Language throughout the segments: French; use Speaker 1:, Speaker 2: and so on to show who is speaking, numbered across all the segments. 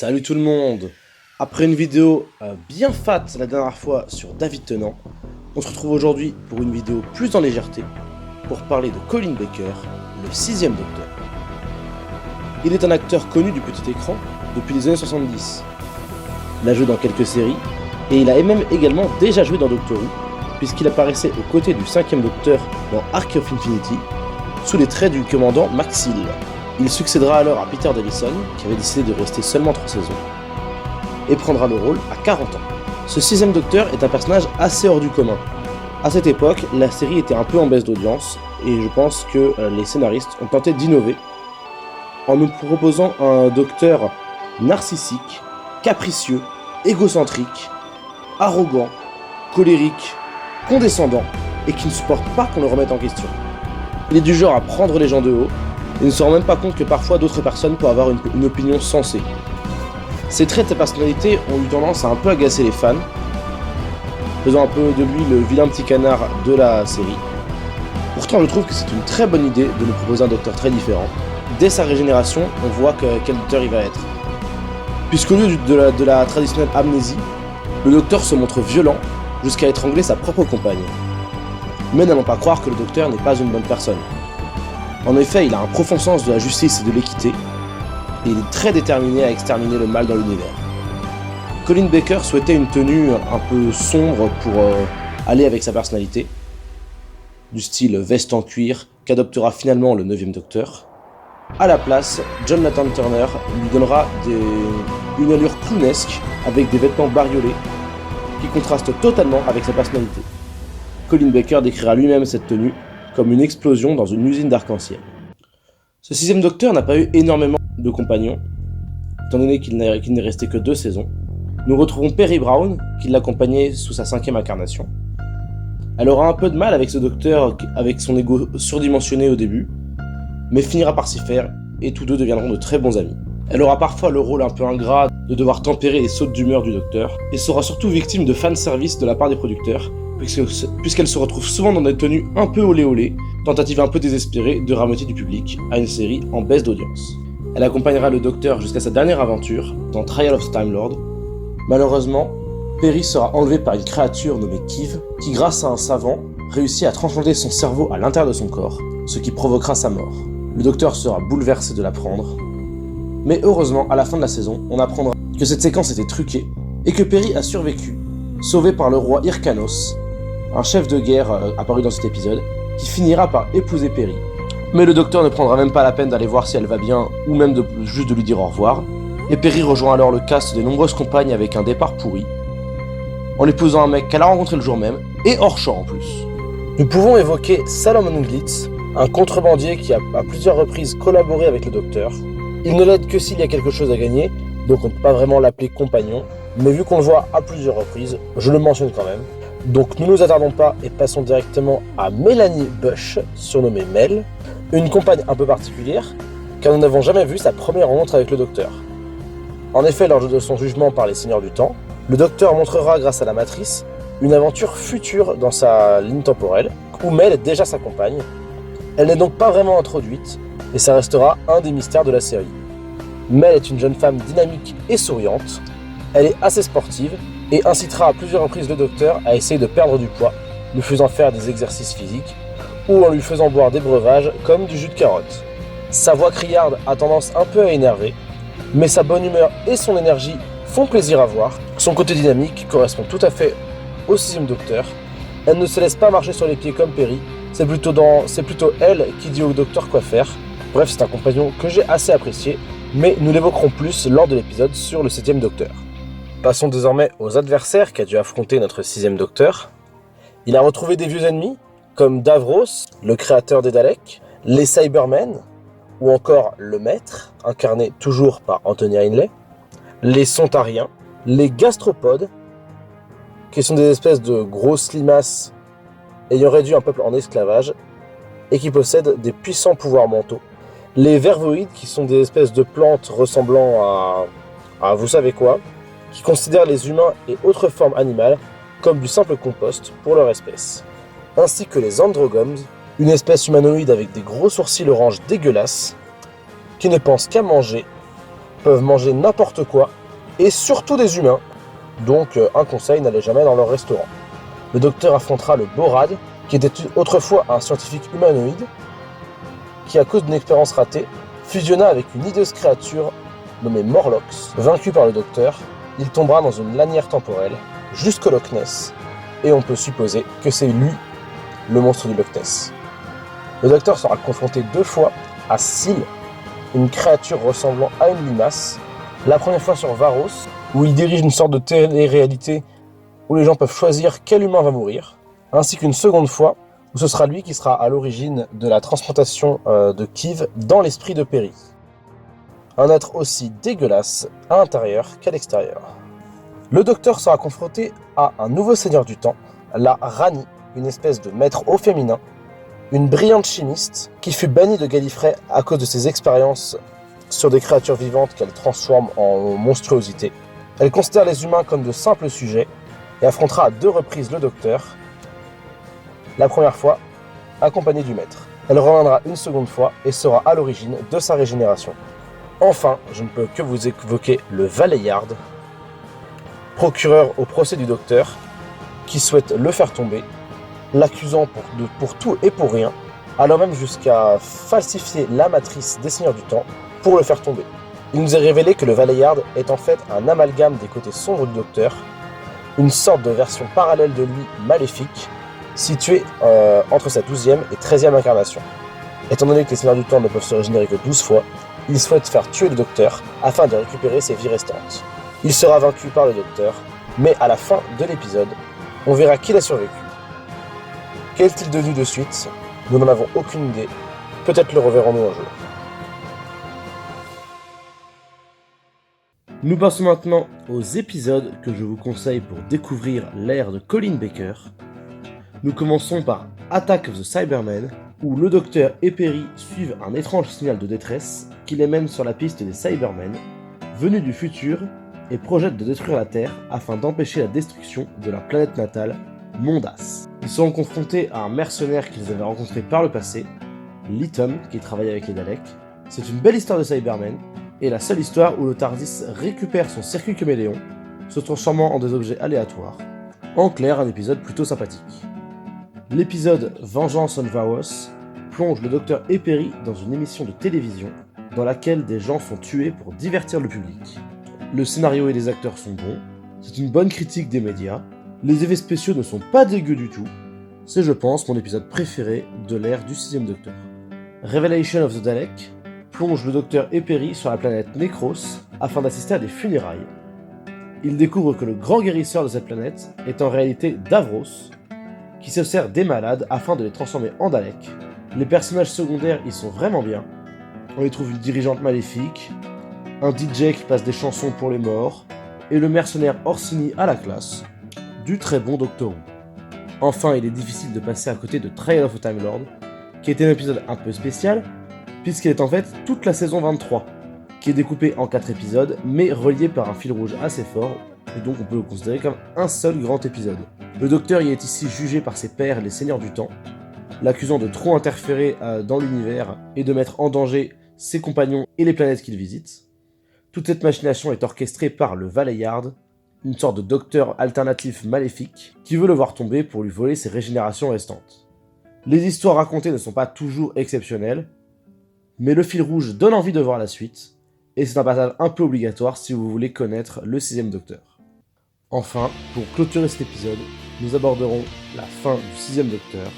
Speaker 1: Salut tout le monde. Après une vidéo bien fat la dernière fois sur David Tennant, on se retrouve aujourd'hui pour une vidéo plus en légèreté pour parler de Colin Baker, le 6ème Docteur. Il est un acteur connu du petit écran depuis les années 70. Il a joué dans quelques séries et il a même également déjà joué dans Doctor Who puisqu'il apparaissait aux côtés du 5ème Docteur dans Arc of Infinity sous les traits du commandant Maxil. Il succédera alors à Peter Davison, qui avait décidé de rester seulement 3 saisons, et prendra le rôle à 40 ans. Ce 6ème Docteur est un personnage assez hors du commun. À cette époque, la série était un peu en baisse d'audience, et je pense que les scénaristes ont tenté d'innover en nous proposant un Docteur narcissique, capricieux, égocentrique, arrogant, colérique, condescendant, et qui ne supporte pas qu'on le remette en question. Il est du genre à prendre les gens de haut, et ne se rend même pas compte que parfois d'autres personnes peuvent avoir une opinion sensée. Ces traits de sa personnalité ont eu tendance à un peu agacer les fans, faisant un peu de lui le vilain petit canard de la série. Pourtant je trouve que c'est une très bonne idée de nous proposer un docteur très différent. Dès sa régénération, on voit quel docteur il va être. Puisqu'au lieu de la traditionnelle amnésie, le docteur se montre violent jusqu'à étrangler sa propre compagne. Mais n'allons pas croire que le docteur n'est pas une bonne personne. En effet, il a un profond sens de la justice et de l'équité, et il est très déterminé à exterminer le mal dans l'univers. Colin Baker souhaitait une tenue un peu sombre pour aller avec sa personnalité, du style veste en cuir, qu'adoptera finalement le 9ème Docteur. À la place, John Nathan Turner lui donnera une allure clownesque avec des vêtements bariolés qui contrastent totalement avec sa personnalité. Colin Baker décrira lui-même cette tenue comme une explosion dans une usine d'arc-en-ciel. Ce 6ème Docteur n'a pas eu énormément de compagnons, étant donné qu'il n'est resté que 2 saisons. Nous retrouvons Peri Brown, qui l'accompagnait sous sa 5ème incarnation. Elle aura un peu de mal avec ce Docteur, avec son ego surdimensionné au début, mais finira par s'y faire, et tous deux deviendront de très bons amis. Elle aura parfois le rôle un peu ingrat de devoir tempérer les sautes d'humeur du Docteur, et sera surtout victime de fanservice de la part des producteurs, puisqu'elle se retrouve souvent dans des tenues un peu olé olé, tentative un peu désespérée de rameuter du public à une série en baisse d'audience. Elle accompagnera le Docteur jusqu'à sa dernière aventure, dans Trial of the Time Lord. Malheureusement, Peri sera enlevé par une créature nommée Kiv, qui grâce à un savant, réussit à transplanter son cerveau à l'intérieur de son corps, ce qui provoquera sa mort. Le Docteur sera bouleversé de l'apprendre, mais heureusement, à la fin de la saison, on apprendra que cette séquence était truquée, et que Peri a survécu, sauvé par le roi Hyrcanos, un chef de guerre apparu dans cet épisode, qui finira par épouser Peri. Mais le Docteur ne prendra même pas la peine d'aller voir si elle va bien, ou même juste de lui dire au revoir, et Peri rejoint alors le cast des nombreuses compagnes avec un départ pourri, en épousant un mec qu'elle a rencontré le jour même, et hors champ en plus. Nous pouvons évoquer Salomon Glitz, un contrebandier qui a à plusieurs reprises collaboré avec le Docteur. Il ne l'aide que s'il y a quelque chose à gagner, donc on ne peut pas vraiment l'appeler compagnon, mais vu qu'on le voit à plusieurs reprises, je le mentionne quand même. Donc ne nous attardons pas et passons directement à Melanie Bush, surnommée Mel, une compagne un peu particulière, car nous n'avons jamais vu sa première rencontre avec le Docteur. En effet, lors de son jugement par les Seigneurs du Temps, le Docteur montrera grâce à la Matrice une aventure future dans sa ligne temporelle, où Mel est déjà sa compagne. Elle n'est donc pas vraiment introduite, et ça restera un des mystères de la série. Mel est une jeune femme dynamique et souriante, elle est assez sportive, et incitera à plusieurs reprises le Docteur à essayer de perdre du poids, lui faisant faire des exercices physiques, ou en lui faisant boire des breuvages comme du jus de carotte. Sa voix criarde a tendance un peu à énerver, mais sa bonne humeur et son énergie font plaisir à voir. Son côté dynamique correspond tout à fait au 6ème Docteur. Elle ne se laisse pas marcher sur les pieds comme Peri, c'est plutôt elle qui dit au Docteur quoi faire. Bref, c'est un compagnon que j'ai assez apprécié, mais nous l'évoquerons plus lors de l'épisode sur le 7ème Docteur. Passons désormais aux adversaires qu'a dû affronter notre 6ème Docteur. Il a retrouvé des vieux ennemis, comme Davros, le créateur des Daleks, les Cybermen, ou encore le Maître, incarné toujours par Anthony Ainley, les Sontariens, les Gastropodes, qui sont des espèces de grosses limaces ayant réduit un peuple en esclavage, et qui possèdent des puissants pouvoirs mentaux, les Vervoïdes, qui sont des espèces de plantes ressemblant à vous savez quoi, qui considèrent les humains et autres formes animales comme du simple compost pour leur espèce, ainsi que les Androgoms, une espèce humanoïde avec des gros sourcils orange dégueulasses, qui ne pense qu'à manger peuvent manger n'importe quoi, et surtout des humains. Donc un conseil, n'allez jamais dans leur restaurant. Le docteur affrontera le Borad, qui était autrefois un scientifique humanoïde, qui à cause d'une expérience ratée, fusionna avec une hideuse créature nommée Morlox. Vaincu par le docteur, il tombera dans une lanière temporelle, jusqu'au Loch Ness, et on peut supposer que c'est lui, le monstre du Loch Ness. Le docteur sera confronté 2 fois à Syl, une créature ressemblant à une limace, la première fois sur Varos, où il dirige une sorte de télé-réalité où les gens peuvent choisir quel humain va mourir, ainsi qu'une seconde fois où ce sera lui qui sera à l'origine de la transplantation de Kiv dans l'esprit de Perry. Un être aussi dégueulasse à l'intérieur qu'à l'extérieur. Le docteur sera confronté à un nouveau seigneur du temps, la Rani, une espèce de maître au féminin, une brillante chimiste qui fut bannie de Gallifrey à cause de ses expériences sur des créatures vivantes qu'elle transforme en monstruosités. Elle considère les humains comme de simples sujets et affrontera à 2 reprises le docteur, la première fois accompagnée du maître. Elle reviendra une seconde fois et sera à l'origine de sa régénération. Enfin, je ne peux que vous évoquer le Valeyard, procureur au procès du docteur, qui souhaite le faire tomber, l'accusant pour tout et pour rien, allant même jusqu'à falsifier la matrice des Seigneurs du Temps pour le faire tomber. Il nous est révélé que le Valeyard est en fait un amalgame des côtés sombres du docteur, une sorte de version parallèle de lui maléfique, située entre sa 12e et 13e incarnation. Étant donné que les Seigneurs du Temps ne peuvent se régénérer que 12 fois, il souhaite faire tuer le docteur afin de récupérer ses vies restantes. Il sera vaincu par le docteur, mais à la fin de l'épisode, on verra qu'il a survécu. Qu'est-il devenu de suite? Nous n'en avons aucune idée. Peut-être le reverrons-nous un jour. Nous passons maintenant aux épisodes que je vous conseille pour découvrir l'ère de Colin Baker. Nous commençons par Attack of the Cybermen, où le docteur et Perry suivent un étrange signal de détresse qui les mène sur la piste des Cybermen, venus du futur, et projettent de détruire la Terre afin d'empêcher la destruction de leur planète natale, Mondas. Ils seront confrontés à un mercenaire qu'ils avaient rencontré par le passé, Lytton, qui travaille avec les Daleks. C'est une belle histoire de Cybermen, et la seule histoire où le TARDIS récupère son circuit caméléon, se transformant en des objets aléatoires. En clair, un épisode plutôt sympathique. L'épisode Vengeance on Varos plonge le docteur et Perry dans une émission de télévision dans laquelle des gens sont tués pour divertir le public. Le scénario et les acteurs sont bons, c'est une bonne critique des médias, les effets spéciaux ne sont pas dégueux du tout, c'est je pense mon épisode préféré de l'ère du 6ème Docteur. Revelation of the Dalek plonge le docteur et Perry sur la planète Necros afin d'assister à des funérailles. Il découvre que le grand guérisseur de cette planète est en réalité Davros, qui se sert des malades afin de les transformer en Daleks. Les personnages secondaires y sont vraiment bien. On y trouve une dirigeante maléfique, un DJ qui passe des chansons pour les morts, et le mercenaire Orsini à la classe, du très bon Doctor Who. Enfin, il est difficile de passer à côté de Trial of a Time Lord, qui était un épisode un peu spécial, puisqu'il est en fait toute la saison 23, qui est découpée en 4 épisodes, mais reliée par un fil rouge assez fort, et donc on peut le considérer comme un seul grand épisode. Le docteur y est ici jugé par ses pairs, les Seigneurs du Temps, l'accusant de trop interférer dans l'univers et de mettre en danger ses compagnons et les planètes qu'il visite. Toute cette machination est orchestrée par le Valeyard, une sorte de docteur alternatif maléfique, qui veut le voir tomber pour lui voler ses régénérations restantes. Les histoires racontées ne sont pas toujours exceptionnelles, mais le fil rouge donne envie de voir la suite, et c'est un passage un peu obligatoire si vous voulez connaître le 6ème Docteur. Enfin, pour clôturer cet épisode, nous aborderons la fin du 6ème Docteur.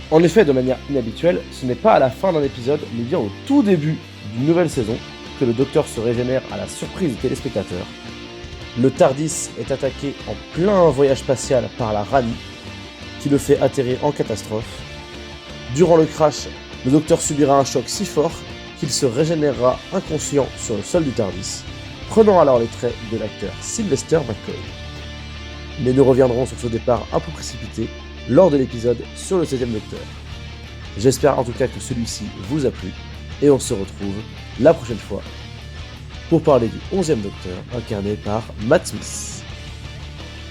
Speaker 1: En effet, de manière inhabituelle, ce n'est pas à la fin d'un épisode, mais bien au tout début d'une nouvelle saison, que le Docteur se régénère à la surprise des téléspectateurs. Le TARDIS est attaqué en plein voyage spatial par la Rani, qui le fait atterrir en catastrophe. Durant le crash, le Docteur subira un choc si fort qu'il se régénérera inconscient sur le sol du TARDIS, prenant alors les traits de l'acteur Sylvester McCoy. Mais nous reviendrons sur ce départ un peu précipité lors de l'épisode sur le 7ème Docteur. J'espère en tout cas que celui-ci vous a plu, et on se retrouve la prochaine fois pour parler du 11ème Docteur incarné par Matt Smith.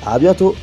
Speaker 1: A bientôt!